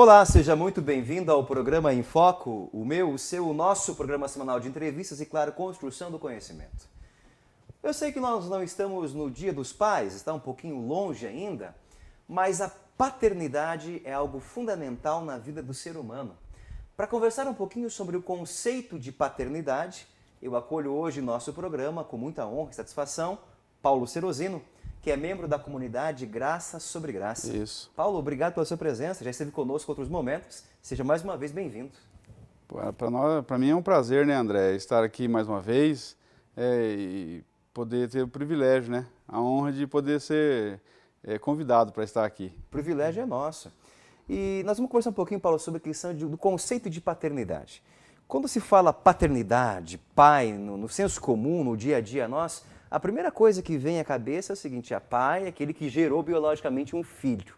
Olá, seja muito bem-vindo ao programa Em Foco, o meu, o seu, o nosso programa semanal de entrevistas e, claro, construção do conhecimento. Eu sei que nós não estamos no Dia dos Pais, está um pouquinho longe ainda, mas a paternidade é algo fundamental na vida do ser humano. Para conversar um pouquinho sobre o conceito de paternidade, eu acolho hoje nosso programa, com muita honra e satisfação, Paulo Serosino, que é membro da comunidade Graça sobre Graça. Isso. Paulo, obrigado pela sua presença, já esteve conosco em outros momentos. Seja mais uma vez bem-vindo. Para mim é um prazer, né, André, estar aqui mais uma vez e poder ter o privilégio, né, a honra de poder ser convidado para estar aqui. O privilégio é nosso. E nós vamos conversar um pouquinho, Paulo, sobre a questão do conceito de paternidade. Quando se fala paternidade, pai, no senso comum, no dia a dia nosso, a primeira coisa que vem à cabeça é o seguinte: a pai é aquele que gerou biologicamente um filho.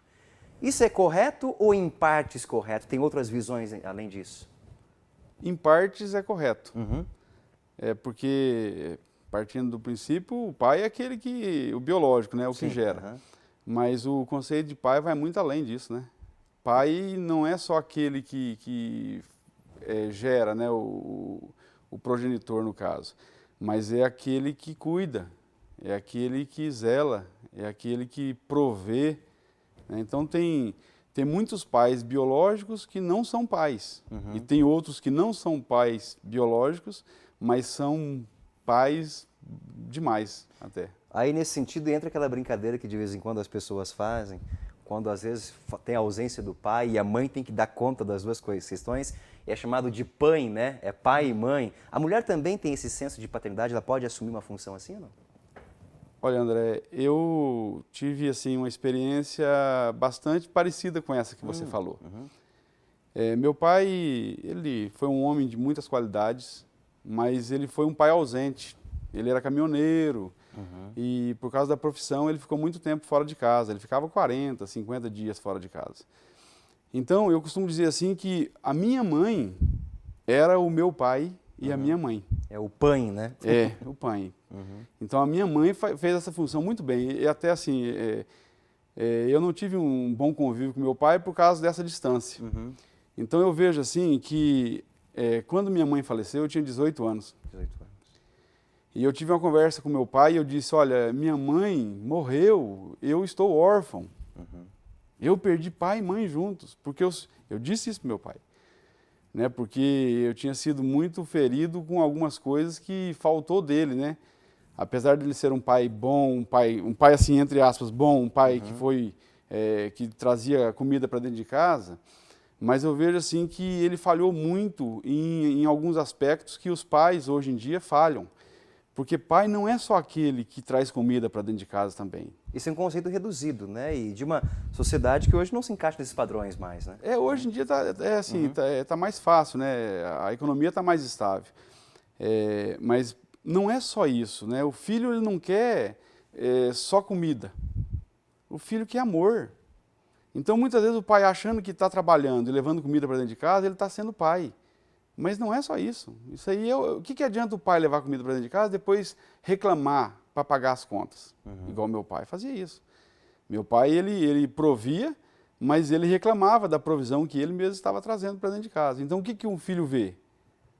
Isso é correto ou em partes correto? Tem outras visões além disso? Em partes é correto. Porque, partindo do princípio, o pai é aquele o biológico, né, o Sim, que gera. Mas o conceito de pai vai muito além disso, né? Pai não é só aquele que gera, né, o progenitor, no caso. Mas é aquele que cuida, é aquele que zela, é aquele que provê. Né? Então tem muitos pais biológicos que não são pais. E tem outros que não são pais biológicos, mas são pais demais até. Aí, nesse sentido, entra aquela brincadeira que de vez em quando as pessoas fazem, quando às vezes tem a ausência do pai e a mãe tem que dar conta das duas questões, é chamado de pai, né? É pai e mãe. A mulher também tem esse senso de paternidade, ela pode assumir uma função assim ou não? Olha, André, eu tive assim uma experiência bastante parecida com essa que você falou. Meu pai, ele foi um homem de muitas qualidades, mas ele foi um pai ausente. Ele era caminhoneiro e, por causa da profissão, ele ficou muito tempo fora de casa. Ele ficava 40, 50 dias fora de casa. Então, eu costumo dizer assim que a minha mãe era o meu pai e a minha mãe. É o pai, né? É, o pai. Então, a minha mãe fez essa função muito bem. E até assim, eu não tive um bom convívio com meu pai por causa dessa distância. Então, eu vejo assim que quando minha mãe faleceu, eu tinha 18 anos. 18 anos. E eu tive uma conversa com meu pai e eu disse: olha, minha mãe morreu, eu estou órfão. Eu perdi pai e mãe juntos, porque eu disse isso para meu pai, né? Porque eu tinha sido muito ferido com algumas coisas que faltou dele, né? Apesar de ele ser um pai bom, um pai assim, entre aspas, bom, um pai que trazia comida para dentro de casa, mas eu vejo assim que ele falhou muito em alguns aspectos que os pais hoje em dia falham. Porque pai não é só aquele que traz comida para dentro de casa também. Isso é um conceito reduzido, né? E de uma sociedade que hoje não se encaixa nesses padrões mais, né? Hoje em dia tá mais fácil, né? A economia está mais estável. Mas não é só isso, né? O filho ele não quer só comida. O filho quer amor. Então, muitas vezes, o pai achando que está trabalhando e levando comida para dentro de casa, ele está sendo pai. Mas não é só isso. Isso aí, o que adianta o pai levar comida para dentro de casa e depois reclamar para pagar as contas? Igual meu pai fazia isso. Meu pai, ele provia, mas ele reclamava da provisão que ele mesmo estava trazendo para dentro de casa. Então, o que um filho vê?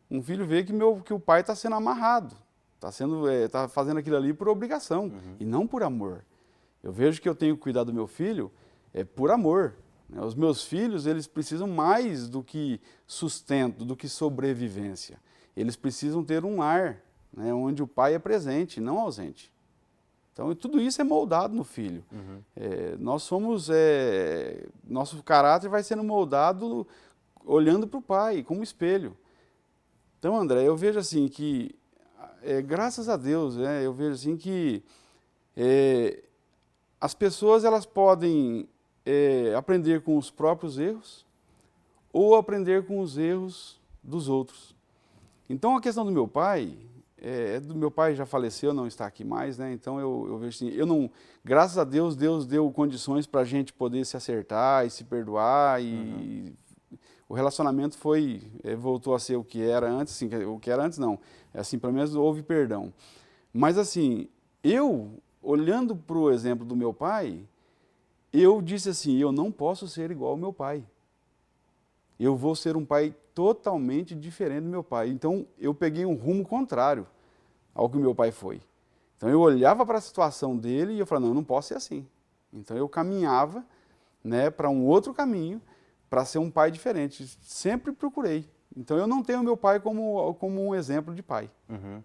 Um filho vê que o pai está sendo amarrado, está fazendo aquilo ali por obrigação e não por amor. Eu vejo que eu tenho que cuidar do meu filho por amor. Os meus filhos, eles precisam mais do que sustento, do que sobrevivência. Eles precisam ter um lar, né, onde o pai é presente, não ausente. Então, tudo isso é moldado no filho. Nosso caráter vai sendo moldado olhando para o pai, como espelho. Então, André, eu vejo assim que, graças a Deus, eu vejo assim que as pessoas elas podem aprender com os próprios erros ou aprender com os erros dos outros. Então, a questão do meu pai já faleceu, não está aqui mais, né? Então, eu vejo assim, graças a Deus, Deus deu condições para a gente poder se acertar e se perdoar e o relacionamento voltou a ser o que era antes, assim, o que era antes não, assim, pelo menos houve perdão. Mas assim, olhando para o exemplo do meu pai, eu disse assim, eu não posso ser igual ao meu pai. eu vou ser um pai totalmente diferente do meu pai. Então, eu peguei um rumo contrário ao que o meu pai foi. Então, eu olhava para a situação dele e eu falava, não, eu não posso ser assim. Então, eu caminhava, né, para um outro caminho, para ser um pai diferente. Sempre procurei. Então, eu não tenho meu pai como um exemplo de pai. Uhum.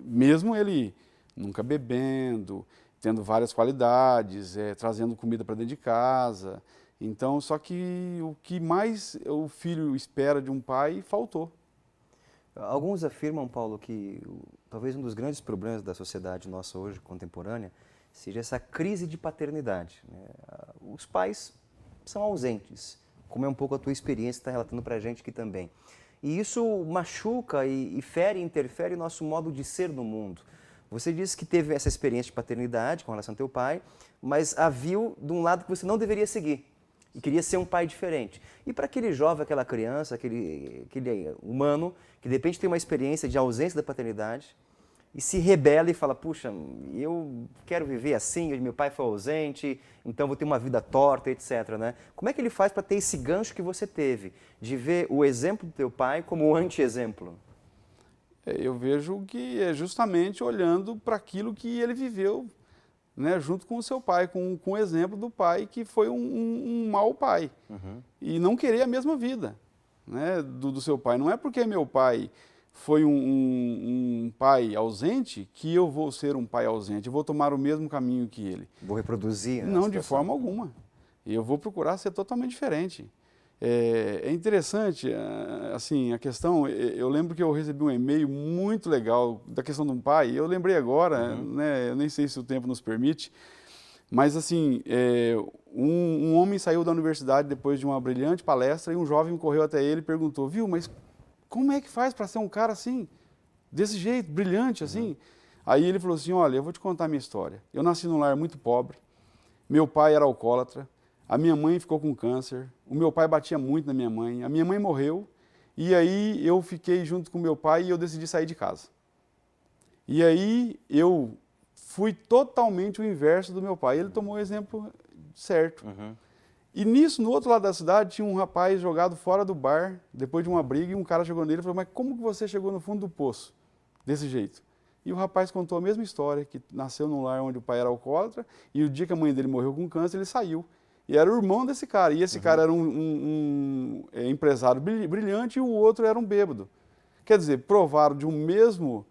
Mesmo ele nunca bebendo, tendo várias qualidades, trazendo comida para dentro de casa. Então, só que o que mais o filho espera de um pai faltou. Alguns afirmam, Paulo, que talvez um dos grandes problemas da sociedade nossa hoje, contemporânea, seja essa crise de paternidade, né? Os pais são ausentes, como é um pouco a tua experiência que está relatando para a gente aqui também. E isso machuca e fere, interfere no nosso modo de ser no mundo. Você disse que teve essa experiência de paternidade com relação ao teu pai, mas a viu de um lado que você não deveria seguir e queria ser um pai diferente. E para aquele jovem, aquela criança, aquele humano que de repente tem uma experiência de ausência da paternidade e se rebela e fala, puxa, eu quero viver assim, meu pai foi ausente, então vou ter uma vida torta, etc. Né? Como é que ele faz para ter esse gancho que você teve, de ver o exemplo do teu pai como um anti-exemplo? Eu vejo que é justamente olhando para aquilo que ele viveu, né, junto com o seu pai, com o exemplo do pai que foi um mau pai. Uhum. E não querer a mesma vida, né, do seu pai. Não é porque meu pai foi um pai ausente que eu vou ser um pai ausente, eu vou tomar o mesmo caminho que ele. Vou reproduzir, né, Não, de forma alguma. Eu vou procurar ser totalmente diferente. É interessante, assim, a questão, eu lembro que eu recebi um e-mail muito legal da questão de um pai, eu lembrei agora, né, eu nem sei se o tempo nos permite, mas assim, um homem saiu da universidade depois de uma brilhante palestra e um jovem correu até ele e perguntou, viu, mas como é que faz para ser um cara assim, desse jeito, brilhante assim? Aí ele falou assim, olha, eu vou te contar a minha história. Eu nasci num lar muito pobre, meu pai era alcoólatra, a minha mãe ficou com câncer, o meu pai batia muito na minha mãe, a minha mãe morreu, e aí eu fiquei junto com meu pai e eu decidi sair de casa. E aí eu fui totalmente o inverso do meu pai, ele tomou o exemplo certo. Uhum. E nisso, no outro lado da cidade, tinha um rapaz jogado fora do bar, depois de uma briga, e um cara chegou nele e falou, mas como que você chegou no fundo do poço, desse jeito? E o rapaz contou a mesma história, que nasceu num lar onde o pai era alcoólatra, e o dia que a mãe dele morreu com câncer, ele saiu. E era o irmão desse cara, e esse cara era um empresário brilhante, e o outro era um bêbado. Quer dizer, provaram de um mesmo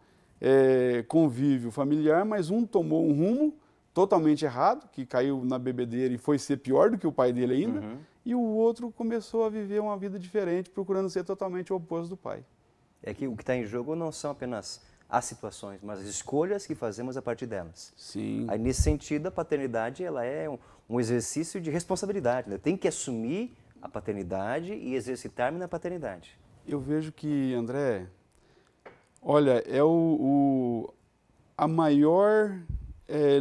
convívio familiar, mas um tomou um rumo totalmente errado, que caiu na bebedeira e foi ser pior do que o pai dele ainda, e o outro começou a viver uma vida diferente, procurando ser totalmente o oposto do pai. É que o que está em jogo não são apenas as situações, mas as escolhas que fazemos a partir delas. Sim. Aí, nesse sentido, a paternidade ela é um exercício de responsabilidade. Né? Eu tenho que assumir a paternidade e exercitar-me na paternidade. Eu vejo que, André, olha, é a maior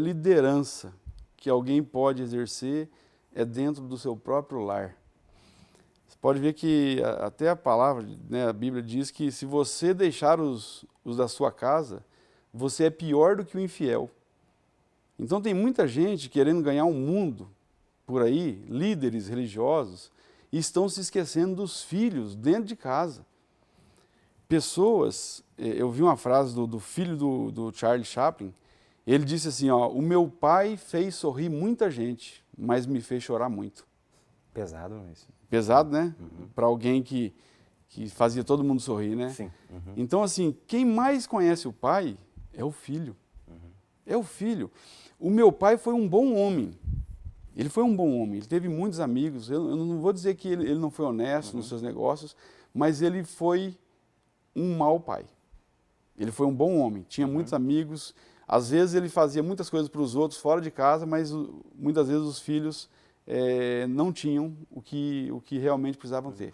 liderança que alguém pode exercer é dentro do seu próprio lar. Você pode ver que até a palavra, né, a Bíblia diz que se você deixar os da sua casa, você é pior do que o infiel. Então tem muita gente querendo ganhar um mundo por aí, líderes religiosos, e estão se esquecendo dos filhos dentro de casa. Pessoas, eu vi uma frase do filho do Charlie Chaplin, ele disse assim, ó, o meu pai fez sorrir muita gente, mas me fez chorar muito. Pesado isso. Pesado, né? Para alguém que fazia todo mundo sorrir, né? Sim. Então, assim, quem mais conhece o pai é o filho. É o filho. O meu pai foi um bom homem. Ele foi um bom homem, ele teve muitos amigos. Eu não vou dizer que ele não foi honesto nos seus negócios, mas ele foi um mau pai. Ele foi um bom homem, tinha muitos amigos. Às vezes ele fazia muitas coisas para os outros fora de casa, mas muitas vezes os filhos não tinham o que realmente precisavam ter.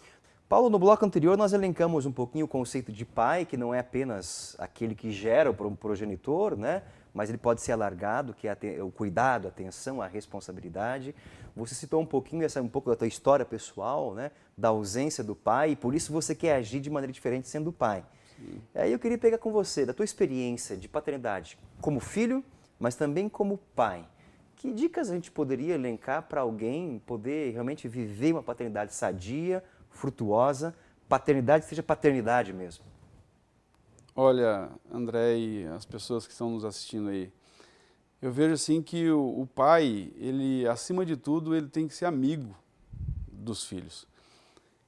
Paulo, no bloco anterior nós elencamos um pouquinho o conceito de pai, que não é apenas aquele que gera o progenitor, né? Mas ele pode ser alargado, que é o cuidado, a atenção, a responsabilidade. Você citou um pouco da tua história pessoal, né? Da ausência do pai, e por isso você quer agir de maneira diferente sendo pai. Sim. Aí eu queria pegar com você, da tua experiência de paternidade como filho, mas também como pai. Que dicas a gente poderia elencar para alguém poder realmente viver uma paternidade sadia, frutuosa, paternidade seja paternidade mesmo? Olha, André e as pessoas que estão nos assistindo aí, eu vejo assim que o pai, ele, acima de tudo, ele tem que ser amigo dos filhos.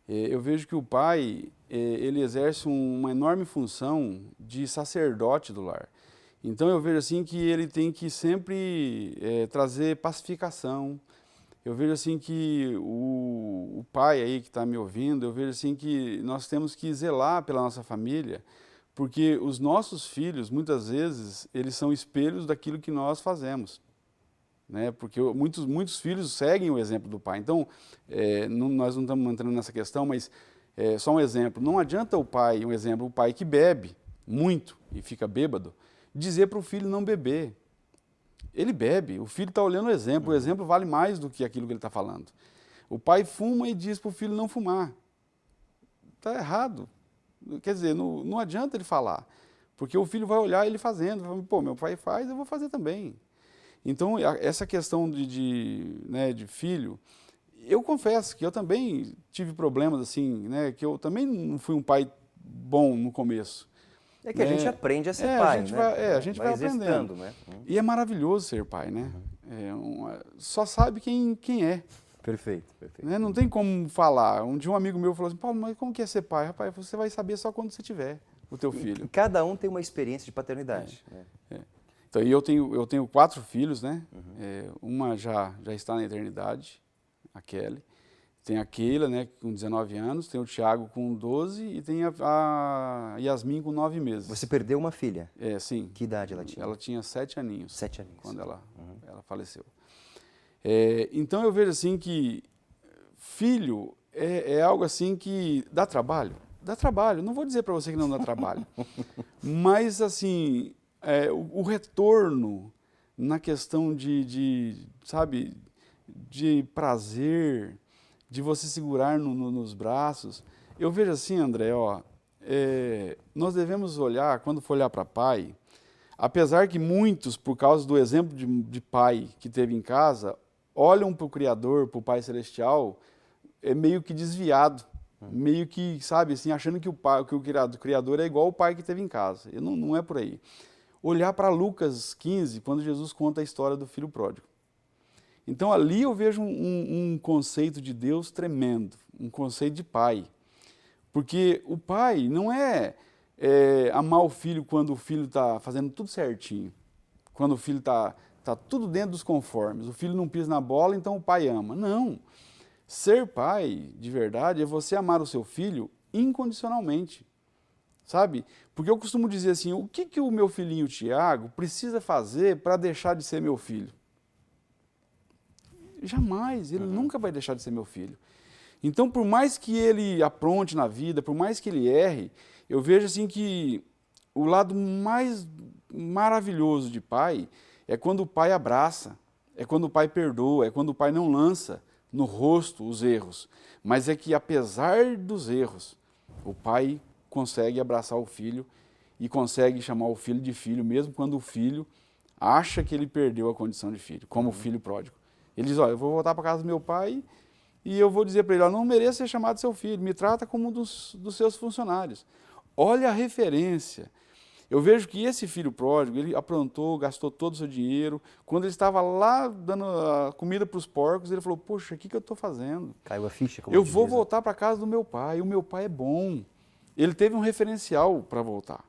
Eu vejo que o pai, ele exerce uma enorme função de sacerdote do lar. Então eu vejo assim que ele tem que sempre trazer pacificação. Eu vejo assim que o pai aí que está me ouvindo, eu vejo assim que nós temos que zelar pela nossa família, porque os nossos filhos, muitas vezes, eles são espelhos daquilo que nós fazemos. Né? Porque muitos filhos seguem o exemplo do pai. Então, nós não estamos entrando nessa questão, mas só um exemplo. Não adianta o pai, o pai que bebe muito e fica bêbado, dizer para o filho não beber. Ele bebe, o filho está olhando o exemplo vale mais do que aquilo que ele está falando. O pai fuma e diz para o filho não fumar. Está errado. Quer dizer, não adianta ele falar, porque o filho vai olhar ele fazendo, pô, meu pai faz, eu vou fazer também. Então, essa questão de filho, eu confesso que eu também tive problemas assim, né, que eu também não fui um pai bom no começo. É que a gente aprende a ser pai, a gente vai aprendendo. Né? E é maravilhoso ser pai, né? Só sabe quem é. Perfeito, perfeito. Né? Não tem como falar. Um dia um amigo meu falou assim, Paulo, mas como que é ser pai? Rapaz, você vai saber só quando você tiver o teu filho. E cada um tem uma experiência de paternidade. Então, eu tenho 4 filhos, né? Uma já está na eternidade, a Kelly. Tem a Keila, né, com 19 anos, tem o Thiago com 12 e tem a Yasmin com 9 meses. Você perdeu uma filha? Sim. Que idade ela tinha? Ela tinha 7 aninhos. 7 aninhos. Quando ela faleceu. Então eu vejo assim que filho é algo assim que dá trabalho. Dá trabalho. Não vou dizer para você que não dá trabalho. Mas assim, o retorno na questão sabe, de prazer, de você segurar nos braços. Eu vejo assim, André, nós devemos olhar, quando for olhar para pai, apesar que muitos, por causa do exemplo de pai que teve em casa, olham para o Criador, para o Pai Celestial, meio que desviado, meio que, sabe, assim, achando que o Criador é igual ao pai que teve em casa. E não é por aí. Olhar para Lucas 15, quando Jesus conta a história do filho pródigo. Então ali eu vejo um conceito de Deus tremendo, um conceito de pai. Porque o pai não é amar o filho quando o filho está fazendo tudo certinho, quando o filho está tudo dentro dos conformes, o filho não pisa na bola, então o pai ama. Não. Ser pai, de verdade, é você amar o seu filho incondicionalmente. Sabe? Porque eu costumo dizer assim, o que o meu filhinho Tiago precisa fazer para deixar de ser meu filho? Jamais, ele nunca vai deixar de ser meu filho. Então, por mais que ele apronte na vida, por mais que ele erre, eu vejo assim que o lado mais maravilhoso de pai é quando o pai abraça, é quando o pai perdoa, é quando o pai não lança no rosto os erros. Mas é que, apesar dos erros, o pai consegue abraçar o filho e consegue chamar o filho de filho, mesmo quando o filho acha que ele perdeu a condição de filho, como o filho pródigo. Ele diz, eu vou voltar para casa do meu pai e eu vou dizer para ele, não mereço ser chamado seu filho, me trata como um dos seus funcionários. Olha a referência. Eu vejo que esse filho pródigo, ele aprontou, gastou todo o seu dinheiro. Quando ele estava lá dando a comida para os porcos, ele falou, poxa, o que eu estou fazendo? Caiu a ficha. Como eu vou voltar para a casa do meu pai, o meu pai é bom. Ele teve um referencial para voltar.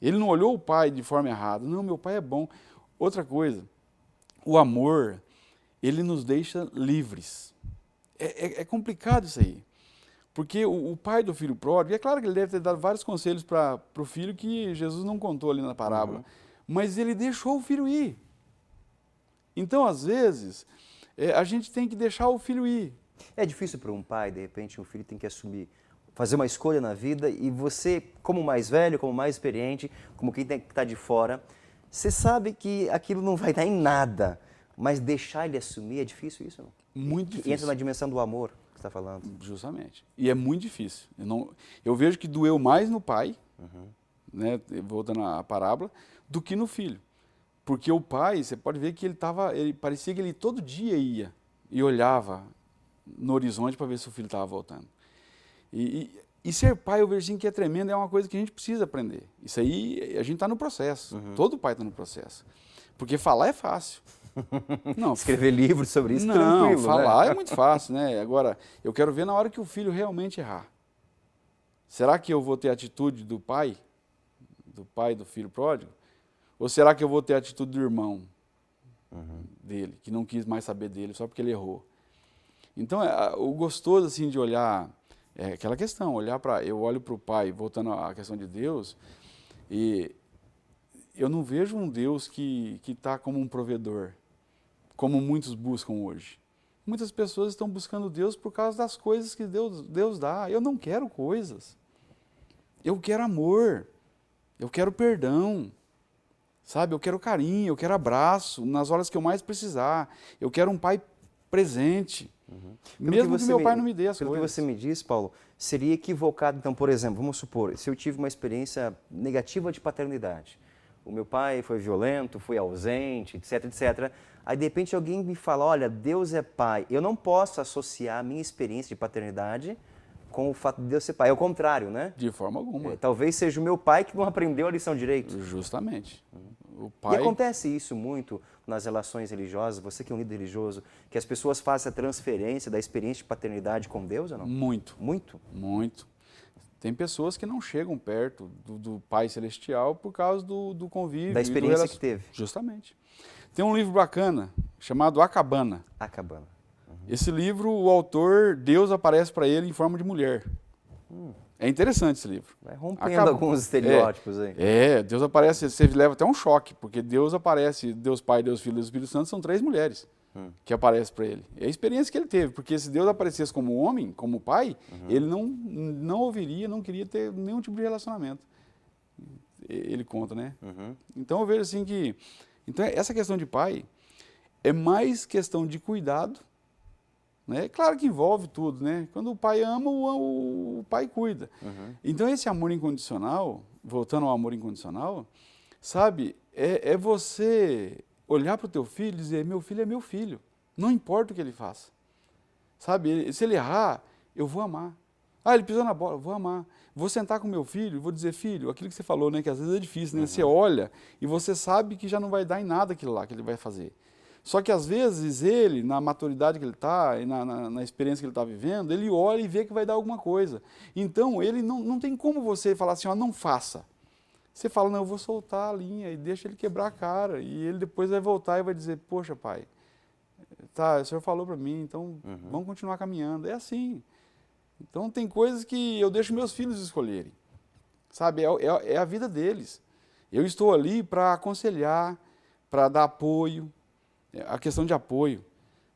Ele não olhou o pai de forma errada. Não, meu pai é bom. Outra coisa, o amor, ele nos deixa livres. É complicado isso aí. Porque o pai do filho pródigo, é claro que ele deve ter dado vários conselhos para o filho que Jesus não contou ali na parábola, mas ele deixou o filho ir. Então, às vezes, a gente tem que deixar o filho ir. É difícil para um pai, de repente, um filho tem que assumir, fazer uma escolha na vida e você, como mais velho, como mais experiente, como quem tem que estar de fora, você sabe que aquilo não vai dar em nada. Mas deixar ele assumir é difícil isso, não? Muito difícil. Entra na dimensão do amor que você está falando. Justamente. E é muito difícil. Eu vejo que doeu mais no pai, né, voltando à parábola, do que no filho. Porque o pai, você pode ver que ele parecia que ele todo dia ia e olhava no horizonte para ver se o filho estava voltando. E ser pai, eu vejo assim que é tremendo, é uma coisa que a gente precisa aprender. Isso aí, a gente está no processo. Todo pai está no processo. Porque falar é fácil. Não, escrever livros sobre isso, não, tranquilo, falar né? é muito fácil, né? Agora, eu quero ver na hora que o filho realmente errar. Será que eu vou ter a atitude do pai do filho pródigo? Ou será que eu vou ter a atitude do irmão dele, que não quis mais saber dele só porque ele errou? Então, o gostoso assim de olhar, é aquela questão, eu olho para o pai, voltando à questão de Deus, e eu não vejo um Deus que está como um provedor, como muitos buscam hoje. Muitas pessoas estão buscando Deus por causa das coisas que Deus dá. Eu não quero coisas. Eu quero amor. Eu quero perdão. Sabe? Eu quero carinho, eu quero abraço nas horas que eu mais precisar. Eu quero um pai presente. Mesmo que meu pai não me dê as coisas. Pelo que você me diz, Paulo, seria equivocado, então, por exemplo, vamos supor, se eu tive uma experiência negativa de paternidade, o meu pai foi violento, foi ausente, etc, etc. Aí, de repente, alguém me fala, olha, Deus é pai. Eu não posso associar a minha experiência de paternidade com o fato de Deus ser pai. É o contrário, né? De forma alguma. Talvez seja o meu pai que não aprendeu a lição direito. Justamente. O E acontece isso muito nas relações religiosas, você que é um líder religioso, que as pessoas fazem a transferência da experiência de paternidade com Deus ou não? Muito. Muito? Muito. Tem pessoas que não chegam perto do Pai Celestial por causa do convívio. Da experiência que teve. Justamente. Tem um livro bacana chamado A Cabana. A Cabana. Esse livro, o autor, Deus aparece para ele em forma de mulher. É interessante esse livro. Vai rompendo alguns estereótipos aí. Deus aparece, você leva até um choque, porque Deus aparece, Deus Pai, Deus Filho e Deus Espírito Santo são 3 mulheres que aparecem para ele. É a experiência que ele teve, porque se Deus aparecesse como homem, como pai, ele não ouviria, não queria ter nenhum tipo de relacionamento. Ele conta, né? Então eu vejo assim que... Então essa questão de pai é mais questão de cuidado, né? Claro que envolve tudo, né? Quando o pai ama, o pai cuida. Então esse amor incondicional, voltando ao amor incondicional, sabe, é você olhar para o teu filho e dizer, meu filho é meu filho, não importa o que ele faça. Sabe, se ele errar, eu vou amar. Ah, ele pisou na bola, eu vou amar. Vou sentar com meu filho e vou dizer, filho, aquilo que você falou, né, que às vezes é difícil, né? Você olha e você sabe que já não vai dar em nada aquilo lá que ele vai fazer. Só que às vezes ele, na maturidade que ele está, e na experiência que ele está vivendo, ele olha e vê que vai dar alguma coisa. Então, ele não tem como você falar assim, ó, não faça. Você fala, não, eu vou soltar a linha e deixa ele quebrar a cara. E ele depois vai voltar e vai dizer, poxa, pai, tá, o senhor falou para mim, então vamos continuar caminhando. É assim. Então, tem coisas que eu deixo meus filhos escolherem. Sabe, é a vida deles. Eu estou ali para aconselhar, para dar apoio. A questão de apoio,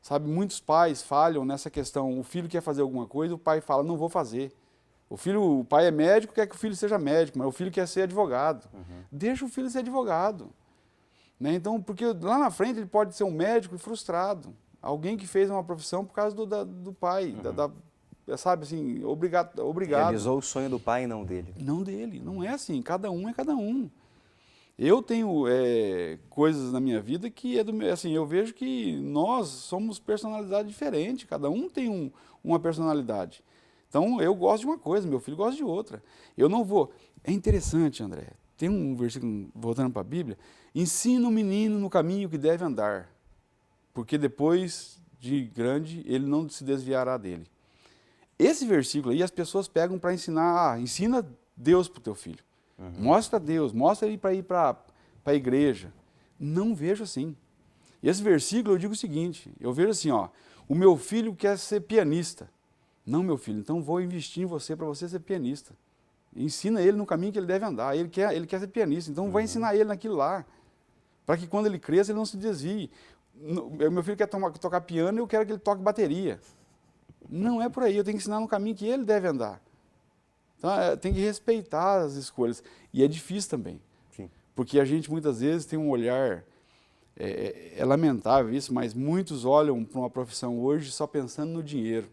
sabe, muitos pais falham nessa questão, o filho quer fazer alguma coisa, o pai fala, não vou fazer. O pai é médico, quer que o filho seja médico, mas o filho quer ser advogado. Deixa o filho ser advogado. Né? Então, porque lá na frente ele pode ser um médico frustrado, alguém que fez uma profissão por causa do pai, sabe, assim, obrigado. Realizou o sonho do pai e não dele. Não dele, não é assim, cada um é cada um. Eu tenho coisas na minha vida que assim, eu vejo que nós somos personalidades diferentes, cada um tem uma personalidade. Então, eu gosto de uma coisa, meu filho gosta de outra. Eu não vou... É interessante, André, tem um versículo, voltando para a Bíblia, ensina o menino no caminho que deve andar, porque depois de grande ele não se desviará dele. Esse versículo aí as pessoas pegam para ensinar, ensina Deus para o teu filho. Mostra Deus, mostra ele para ir para a igreja. Não vejo assim. E esse versículo eu digo o seguinte, eu vejo assim, ó, o meu filho quer ser pianista. Não, meu filho, então vou investir em você para você ser pianista. Ensina ele no caminho que ele deve andar. Ele quer ser pianista, então vai ensinar ele naquilo lá. Para que quando ele cresça ele não se desvie. Meu filho quer tocar piano e eu quero que ele toque bateria. Não é por aí, eu tenho que ensinar no caminho que ele deve andar. Então, tem que respeitar as escolhas. E é difícil também. Sim. Porque a gente muitas vezes tem um olhar, é lamentável isso, mas muitos olham para uma profissão hoje só pensando no dinheiro.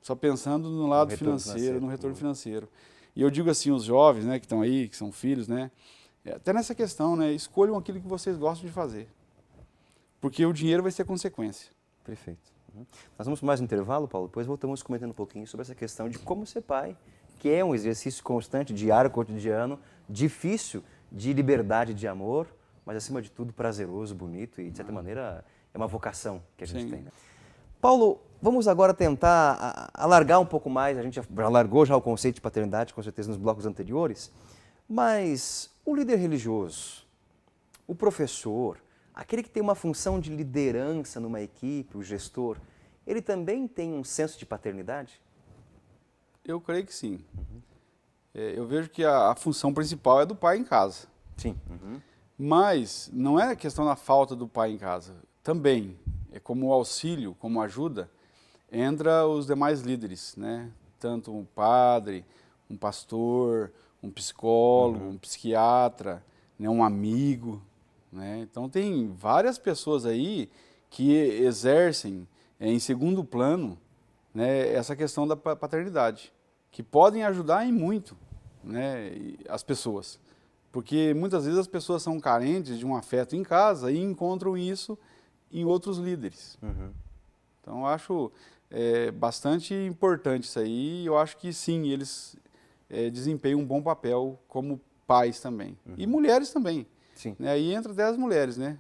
Só pensando no lado financeiro, no retorno financeiro. E eu digo assim, os jovens, né, que estão aí, que são filhos, né, até nessa questão, né, escolham aquilo que vocês gostam de fazer. Porque o dinheiro vai ser consequência. Perfeito. Nós vamos para mais um intervalo, Paulo, depois voltamos comentando um pouquinho sobre essa questão de como ser pai, que é um exercício constante, diário, cotidiano, difícil, de liberdade, de amor, mas acima de tudo prazeroso, bonito e de certa maneira é uma vocação que a gente Sim. tem. Né? Paulo, vamos agora tentar alargar um pouco mais, a gente alargou já o conceito de paternidade, com certeza, nos blocos anteriores, mas o líder religioso, o professor, aquele que tem uma função de liderança numa equipe, o gestor, ele também tem um senso de paternidade? Eu creio que sim. Eu vejo que a função principal é do pai em casa. Sim. Mas não é a questão da falta do pai em casa. Também, é como auxílio, como ajuda, entra os demais líderes, né? Tanto um padre, um pastor, um psicólogo, um psiquiatra, né? Um amigo, né? Então tem várias pessoas aí que exercem em segundo plano, né, essa questão da paternidade, que podem ajudar em muito, né, as pessoas. Porque muitas vezes as pessoas são carentes de um afeto em casa e encontram isso em outros líderes. Então eu acho bastante importante isso aí, e eu acho que sim, eles desempenham um bom papel como pais também. E mulheres também. Sim. Né? Aí entra até as mulheres, né,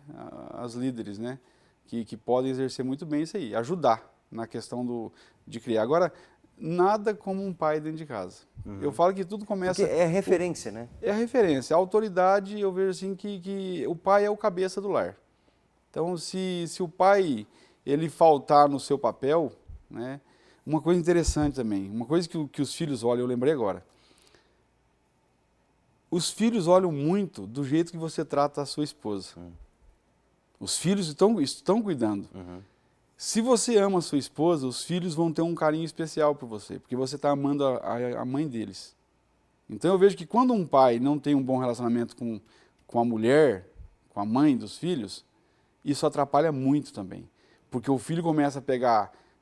as líderes, né, que podem exercer muito bem isso aí, ajudar na questão de criar. Agora, nada como um pai dentro de casa. Eu falo que tudo começa... Porque é referência, né? É a referência. A autoridade, eu vejo assim que o pai é o cabeça do lar. Então, se o pai ele faltar no seu papel, né, uma coisa interessante também, uma coisa que os filhos olham, eu lembrei agora. Os filhos olham muito do jeito que você trata a sua esposa. Os filhos estão cuidando. Se você ama a sua esposa, os filhos vão ter um carinho especial por você, porque você está amando a mãe deles. Então eu vejo que quando um pai não tem um bom relacionamento com a mulher, com a mãe dos filhos, isso atrapalha muito também. Porque o filho começa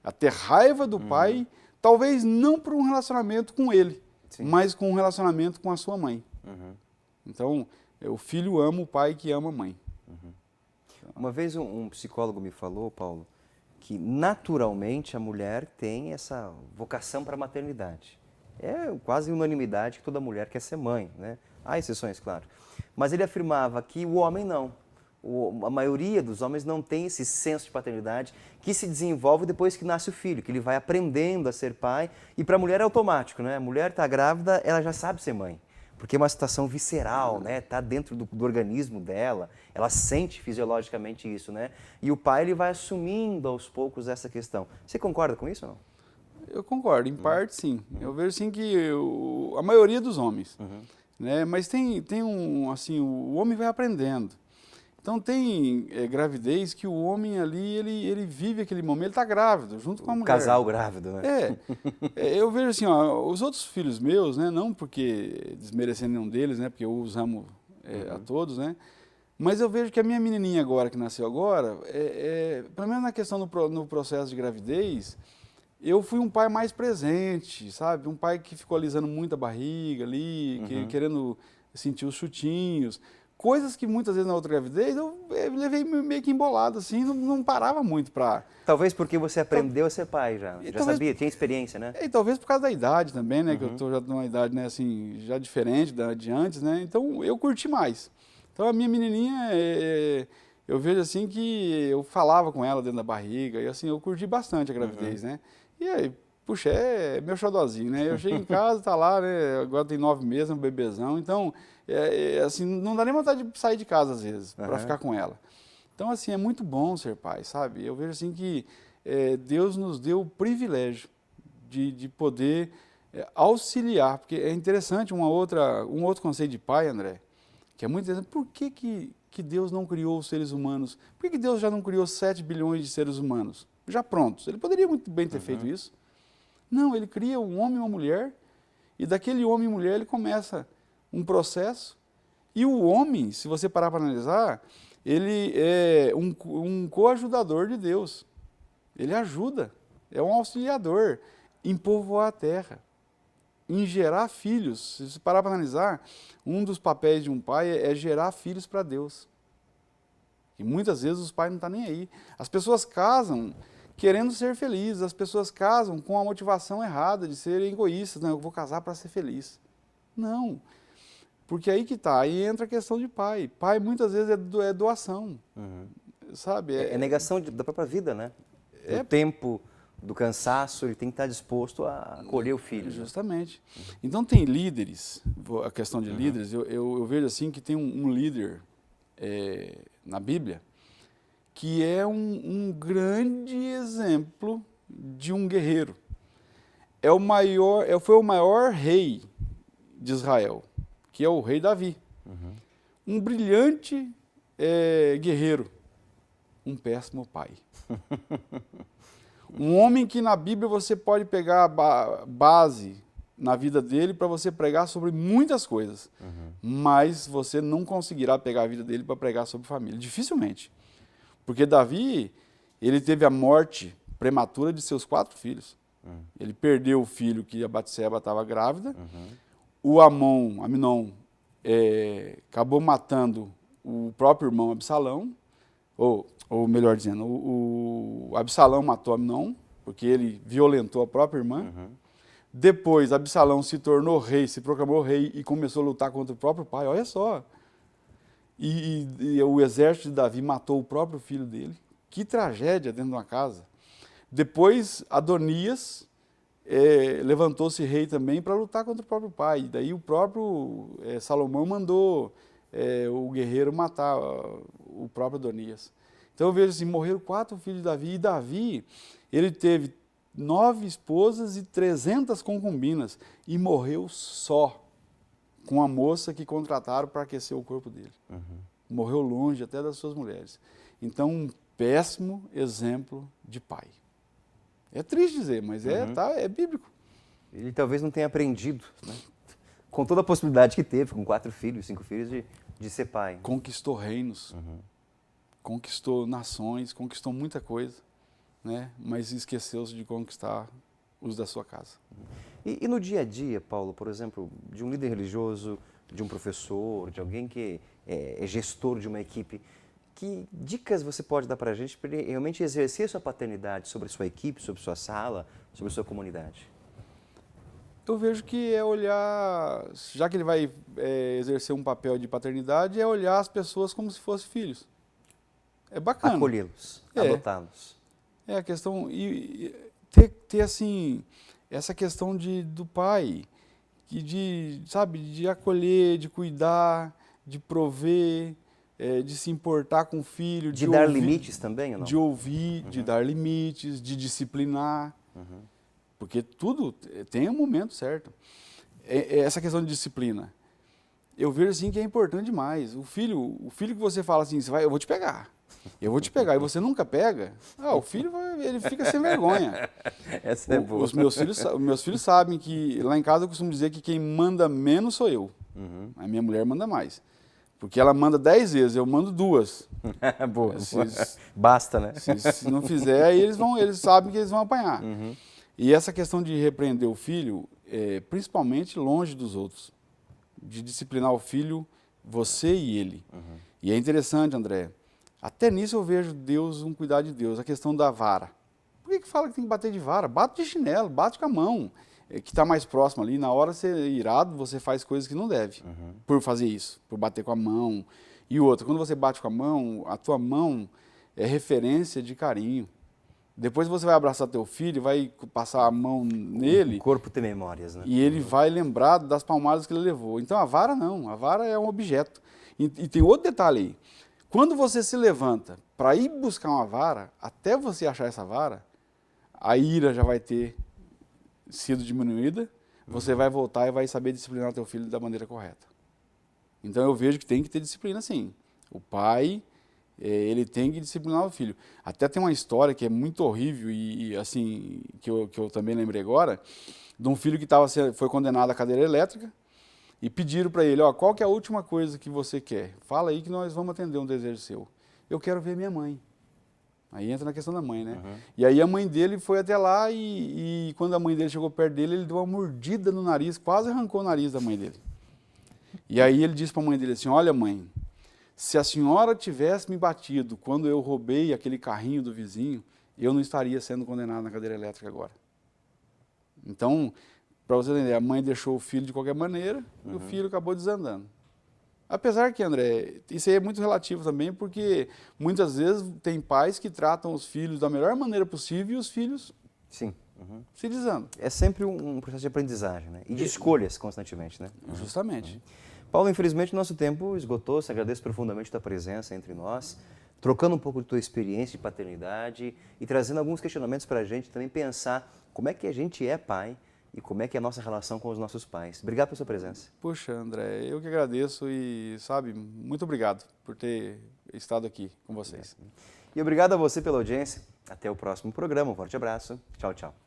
a ter raiva do pai, talvez não por um relacionamento com ele, mas com um relacionamento com a sua mãe. Então, o filho ama o pai que ama a mãe. Uma vez um psicólogo me falou, Paulo, que naturalmente a mulher tem essa vocação para a maternidade. É quase unanimidade que toda mulher quer ser mãe, né? Há exceções, claro. Mas ele afirmava que o homem não. A maioria dos homens não tem esse senso de paternidade que se desenvolve depois que nasce o filho, que ele vai aprendendo a ser pai. E para a mulher é automático, né? A mulher está grávida, ela já sabe ser mãe. Porque é uma situação visceral, né? Está dentro do organismo dela, ela sente fisiologicamente isso, né? E o pai ele vai assumindo aos poucos essa questão. Você concorda com isso ou não? Eu concordo, em parte sim. Eu vejo sim que a maioria dos homens, né? Mas tem assim, o homem vai aprendendo. Então tem gravidez que o homem ali, ele vive aquele momento, ele está grávido, junto com a mulher. Casal grávido, né? Eu vejo assim, ó, os outros filhos meus, né, não porque desmerecendo nenhum deles, né, porque eu os amo a todos, né, mas eu vejo que a minha menininha agora, que nasceu agora, pelo menos na questão no processo de gravidez, eu fui um pai mais presente, sabe? Um pai que ficou alisando muito a barriga ali, querendo sentir os chutinhos. Coisas que muitas vezes na outra gravidez eu levei meio que embolado, assim, não parava muito para... Talvez porque você aprendeu a ser pai já talvez, sabia, tinha experiência, né? E talvez por causa da idade também, né, que eu estou já numa idade, né, assim, já diferente de antes, né, então eu curti mais. Então a minha menininha, eu vejo assim que eu falava com ela dentro da barriga, e assim, eu curti bastante a gravidez, né, e aí, puxa, é meu xodozinho, né, eu chego em casa, tá lá, né, agora tem 9 meses, um bebezão, então... assim, não dá nem vontade de sair de casa às vezes, para ficar com ela. Então, assim, é muito bom ser pai, sabe? Eu vejo assim que Deus nos deu o privilégio de poder auxiliar, porque é interessante um outro conceito de pai, André, que é muito interessante. Por que Deus não criou os seres humanos? Por que Deus já não criou 7 bilhões de seres humanos? Já prontos. Ele poderia muito bem ter feito isso. Não, ele cria um homem e uma mulher, e daquele homem e mulher ele começa um processo, e o homem, se você parar para analisar, ele é um coajudador de Deus. Ele ajuda, é um auxiliador em povoar a terra, em gerar filhos. Se você parar para analisar, um dos papéis de um pai é gerar filhos para Deus. E muitas vezes os pais não estão nem aí. As pessoas casam querendo ser felizes. As pessoas casam com a motivação errada de serem egoístas. Não, eu vou casar para ser feliz. Não, porque aí que está, aí entra a questão de pai. Pai muitas vezes é doação, sabe? É negação da própria vida, né? O tempo, do cansaço, ele tem que estar disposto a acolher o filho. Justamente. Então tem líderes, a questão de líderes, eu vejo assim que tem um líder na Bíblia que é um grande exemplo de um guerreiro. Foi o maior rei de Israel, que é o rei Davi. Um brilhante guerreiro, um péssimo pai. Um homem que na Bíblia você pode pegar a base na vida dele para você pregar sobre muitas coisas, mas você não conseguirá pegar a vida dele para pregar sobre família, dificilmente. Porque Davi, ele teve a morte prematura de seus 4 filhos. Ele perdeu o filho que a Batseba estava grávida, o Aminon, acabou matando o próprio irmão Absalão, ou melhor dizendo, o Absalão matou Aminon, porque ele violentou a própria irmã. Depois, Absalão se tornou rei, se proclamou rei e começou a lutar contra o próprio pai, olha só. E o exército de Davi matou o próprio filho dele. Que tragédia dentro de uma casa. Depois, Adonias levantou-se rei também para lutar contra o próprio pai. E daí o próprio Salomão mandou o guerreiro matar o próprio Adonias. Então eu vejo assim, morreram 4 filhos de Davi. E Davi, ele teve 9 esposas e 300 concubinas. E morreu só com a moça que contrataram para aquecer o corpo dele. Morreu longe até das suas mulheres. Então, um péssimo exemplo de pai. É triste dizer, mas é bíblico. Ele talvez não tenha aprendido, né? Com toda a possibilidade que teve, com 4 filhos, 5 filhos, de ser pai. Conquistou reinos, conquistou nações, conquistou muita coisa, né? Mas esqueceu-se de conquistar os da sua casa. E no dia a dia, Paulo, por exemplo, de um líder religioso, de um professor, de alguém que é gestor de uma equipe, que dicas você pode dar para a gente para ele realmente exercer sua paternidade sobre sua equipe, sobre sua sala, sobre sua comunidade? Eu vejo que é olhar, já que ele vai exercer um papel de paternidade, é olhar as pessoas como se fossem filhos. É bacana. Acolhê-los, adotá-los. É a questão, e ter assim, essa questão do pai, de acolher, de cuidar, de prover, de se importar com o filho. De dar limites também ou não? De ouvir, de dar limites, de disciplinar. Porque tudo tem um momento certo. Essa questão de disciplina, eu vejo assim que é importante demais. O filho que você fala assim, eu vou te pegar. Eu vou te pegar e você nunca pega, o filho ele fica sem vergonha. Essa é boa. Os meus filhos sabem que, lá em casa eu costumo dizer que quem manda menos sou eu. A minha mulher manda mais. Porque ela manda 10 vezes, eu mando 2. Boa. Basta, né? Se não fizer, aí eles sabem que eles vão apanhar. E essa questão de repreender o filho, principalmente longe dos outros. De disciplinar o filho, você e ele. E é interessante, André, até nisso eu vejo um cuidado de Deus, a questão da vara. Por que fala que tem que bater de vara? Bate de chinelo, bate com a mão, que está mais próximo ali. Na hora de ser irado, você faz coisas que não deve, por fazer isso, por bater com a mão. E outra, quando você bate com a mão, a tua mão é referência de carinho. Depois você vai abraçar teu filho, vai passar a mão nele. O corpo tem memórias, né? E ele vai lembrar das palmadas que ele levou. Então a vara não, a vara é um objeto. E tem outro detalhe aí. Quando você se levanta para ir buscar uma vara, até você achar essa vara, a ira já vai ter sido diminuída, você vai voltar e vai saber disciplinar o teu filho da maneira correta. Então eu vejo que tem que ter disciplina sim. O pai, ele tem que disciplinar o filho. Até tem uma história que é muito horrível e assim, que eu também lembrei agora, de um filho que foi condenado à cadeira elétrica e pediram para ele, qual que é a última coisa que você quer? Fala aí que nós vamos atender um desejo seu. Eu quero ver minha mãe. Aí entra na questão da mãe, né? E aí a mãe dele foi até lá e quando a mãe dele chegou perto dele, ele deu uma mordida no nariz, quase arrancou o nariz da mãe dele. E aí ele disse para a mãe dele assim, olha mãe, se a senhora tivesse me batido quando eu roubei aquele carrinho do vizinho, eu não estaria sendo condenado na cadeira elétrica agora. Então, para você entender, a mãe deixou o filho de qualquer maneira e o filho acabou desandando. Apesar que, André, isso aí é muito relativo também, porque muitas vezes tem pais que tratam os filhos da melhor maneira possível e os filhos Sim. se desandam. É sempre um processo de aprendizagem, né? E de escolhas constantemente, né? Justamente. Paulo, infelizmente o nosso tempo esgotou. Te agradeço profundamente a tua presença entre nós, trocando um pouco de tua experiência de paternidade e trazendo alguns questionamentos para a gente também pensar como é que a gente é pai e como é que é a nossa relação com os nossos pais. Obrigado pela sua presença. Puxa, André, eu que agradeço e, sabe, muito obrigado por ter estado aqui com vocês. E obrigado a você pela audiência. Até o próximo programa. Um forte abraço. Tchau, tchau.